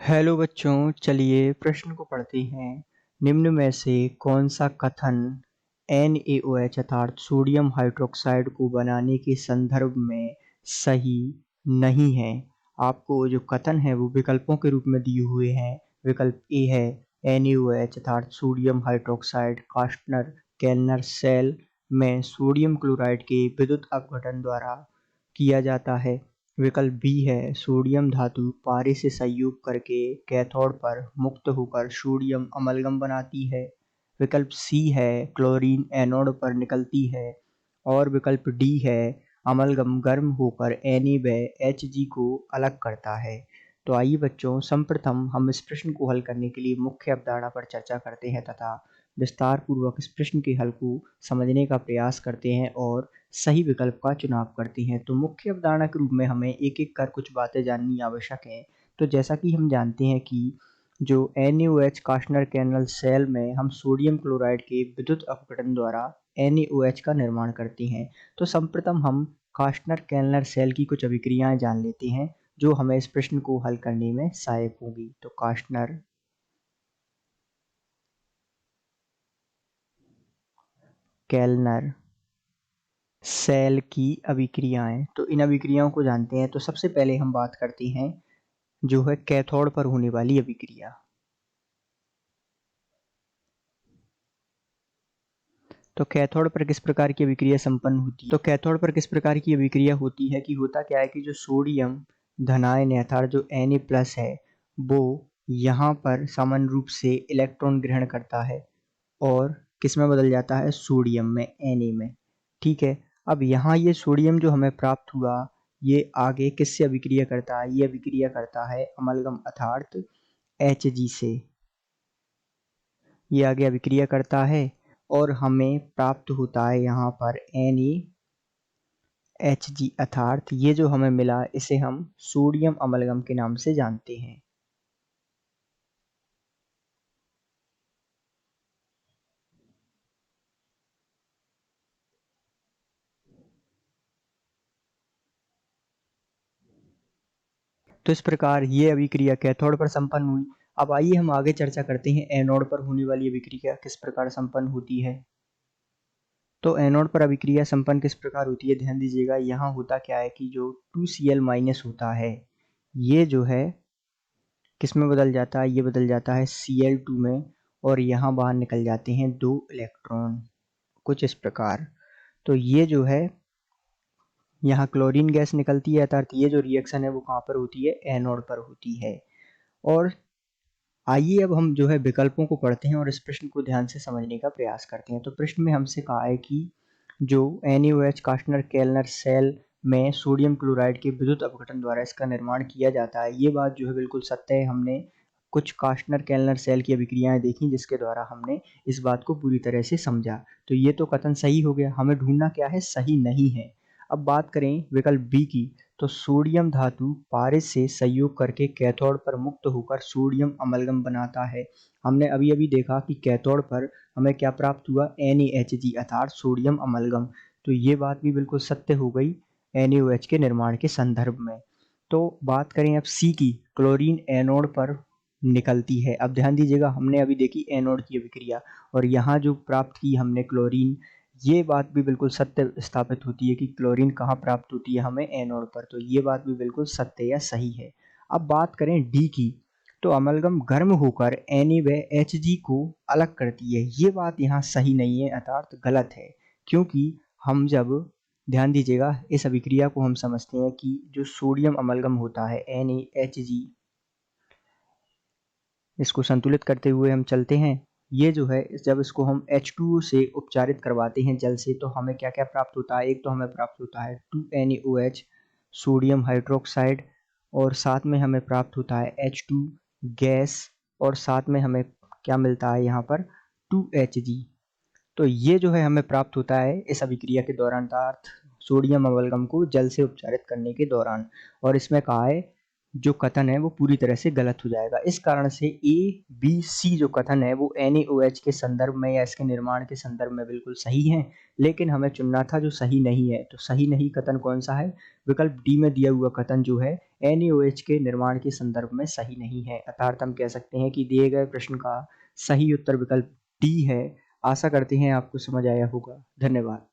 Hello बच्चों, चलिए प्रश्न को पढ़ते हैं। निम्न में से कौन सा कथन NaOH अर्थात सोडियम हाइड्रोक्साइड को बनाने के संदर्भ में सही नहीं है। आपको जो कथन है वो विकल्पों के रूप में दिए हुए हैं। विकल्प ए है NaOH अर्थात सोडियम हाइड्रोक्साइड कास्टनर केल्नर सेल में सोडियम क्लोराइड के विद्युत अपघटन द्वारा किया जाता है। विकल्प बी है सोडियम धातु पारे से संयोग करके कैथोड पर मुक्त होकर सोडियम अमलगम बनाती है। विकल्प सी है क्लोरीन एनोड पर निकलती है। और विकल्प डी है अमलगम गर्म होकर Na व Hg को अलग करता है। तो आइए बच्चों, सर्वप्रथम हम इस प्रश्न को हल करने के लिए मुख्य अवधारणा पर चर्चा करते हैं तथा विस्तार पूर्वक इस प्रश्न के हल को समझने का प्रयास करते हैं और सही विकल्प का चुनाव करती हैं। तो मुख्य अवधारणा के रूप में हमें एक एक कर कुछ बातें जाननी आवश्यक है। तो जैसा कि हम जानते हैं कि जो NaOH कास्टनर कैनल सेल में हम सोडियम क्लोराइड के विद्युत अपघटन द्वारा NaOH का निर्माण करते हैं। तो सर्वप्रथम हम कास्टनर कैनल सेल की कुछ अभिक्रियाएं जान लेते हैं जो हमें इस प्रश्न को हल करने में सहायक होगी। तो कास्टनर कैलनर सेल की अभिक्रियाएं, तो इन अभिक्रियाओं को जानते हैं। तो सबसे पहले हम बात करते हैं जो है कैथोड पर होने वाली अभिक्रिया। तो कैथोड पर किस प्रकार की अभिक्रिया संपन्न होती है? तो कैथोड पर किस प्रकार की अभिक्रिया होती है कि होता क्या है कि जो सोडियम धनायन है अर्थात जो Na+ है वो यहाँ पर समान रूप से इलेक्ट्रॉन ग्रहण करता है और किस में बदल जाता है? सोडियम में, Na में। ठीक है, अब यहाँ ये सोडियम जो हमें प्राप्त हुआ ये आगे किससे अभिक्रिया करता है? ये अभिक्रिया करता है अमलगम अर्थात Hg से। ये आगे अभिक्रिया करता है और हमें प्राप्त होता है यहाँ पर NaHg अर्थात ये जो हमें मिला इसे हम सोडियम अमलगम के नाम से जानते हैं। तो इस प्रकार ये अभिक्रिया कैथोड पर संपन्न हुई। अब आइए हम आगे चर्चा करते हैं एनोड पर होने वाली अभिक्रिया किस प्रकार संपन्न होती है। तो एनोड पर अभिक्रिया संपन्न किस प्रकार होती है, ध्यान दीजिएगा। यहाँ होता क्या है कि जो 2Cl- होता है ये जो है किस में बदल जाता है? ये बदल जाता है Cl2 में और यहाँ बाहर निकल जाते हैं 2 इलेक्ट्रॉन, कुछ इस प्रकार। तो ये जो है यहाँ क्लोरीन गैस निकलती है अर्थात ये जो रिएक्शन है वो कहाँ पर होती है? एनोड पर होती है। और आइए अब हम जो है विकल्पों को पढ़ते हैं और इस प्रश्न को ध्यान से समझने का प्रयास करते हैं। तो प्रश्न में हमसे कहा है कि जो NaOH कास्टनर केल्नर सेल में सोडियम क्लोराइड के विद्युत अपघटन द्वारा इसका निर्माण किया जाता है। ये बात जो है बिल्कुल सत्य है। हमने कुछ कास्टनर केल्नर सेल की अभिक्रियाएं देखी जिसके द्वारा हमने इस बात को पूरी तरह से समझा। तो ये तो कथन सही हो गया। हमें ढूंढना क्या है? सही नहीं है। अब बात करें विकल्प बी की, तो सोडियम धातु पारे से संयोग करके कैथोड पर मुक्त होकर सोडियम अमलगम बनाता है। हमने अभी अभी देखा कि कैथोड पर हमें क्या प्राप्त हुआ? NaHg अर्थात सोडियम अमलगम। तो ये बात भी बिल्कुल सत्य हो गई NaOH के निर्माण के संदर्भ में। तो बात करें अब सी की, क्लोरीन एनोड पर निकलती है। अब ध्यान दीजिएगा, हमने अभी देखी एनोड की अभिक्रिया और यहाँ जो प्राप्त की हमने क्लोरीन, ये बात भी बिल्कुल सत्य स्थापित होती है कि क्लोरीन कहाँ प्राप्त होती है? हमें एनोड पर। तो ये बात भी बिल्कुल सत्य या सही है। अब बात करें डी की, तो अमलगम गर्म होकर Na व Hg को अलग करती है। ये बात यहाँ सही नहीं है अर्थात गलत है, क्योंकि हम जब ध्यान दीजिएगा इस अभिक्रिया को हम समझते हैं कि जो सोडियम अमलगम होता है NaHg, इसको संतुलित करते हुए हम चलते हैं। ये जो है जब इसको हम H2O से उपचारित करवाते हैं जल से, तो हमें क्या क्या प्राप्त होता है? एक तो हमें प्राप्त होता है 2NaOH सोडियम हाइड्रोक्साइड और साथ में हमें प्राप्त होता है H2 गैस और साथ में हमें क्या मिलता है यहाँ पर? 2Hg। तो ये जो है हमें प्राप्त होता है इस अभिक्रिया के दौरान अर्थात सोडियम अमलगम को जल से उपचारित करने के दौरान। और इसमें कहा है जो कथन है वो पूरी तरह से गलत हो जाएगा। इस कारण से ए, बी, सी जो कथन है वो NaOH के संदर्भ में या इसके निर्माण के संदर्भ में बिल्कुल सही है, लेकिन हमें चुनना था जो सही नहीं है। तो सही नहीं कथन कौन सा है? विकल्प डी में दिया हुआ कथन जो है NaOH के निर्माण के संदर्भ में सही नहीं है। अर्थात हम कह सकते हैं कि दिए गए प्रश्न का सही उत्तर विकल्प डी है। आशा करते हैं आपको समझ आया होगा। धन्यवाद।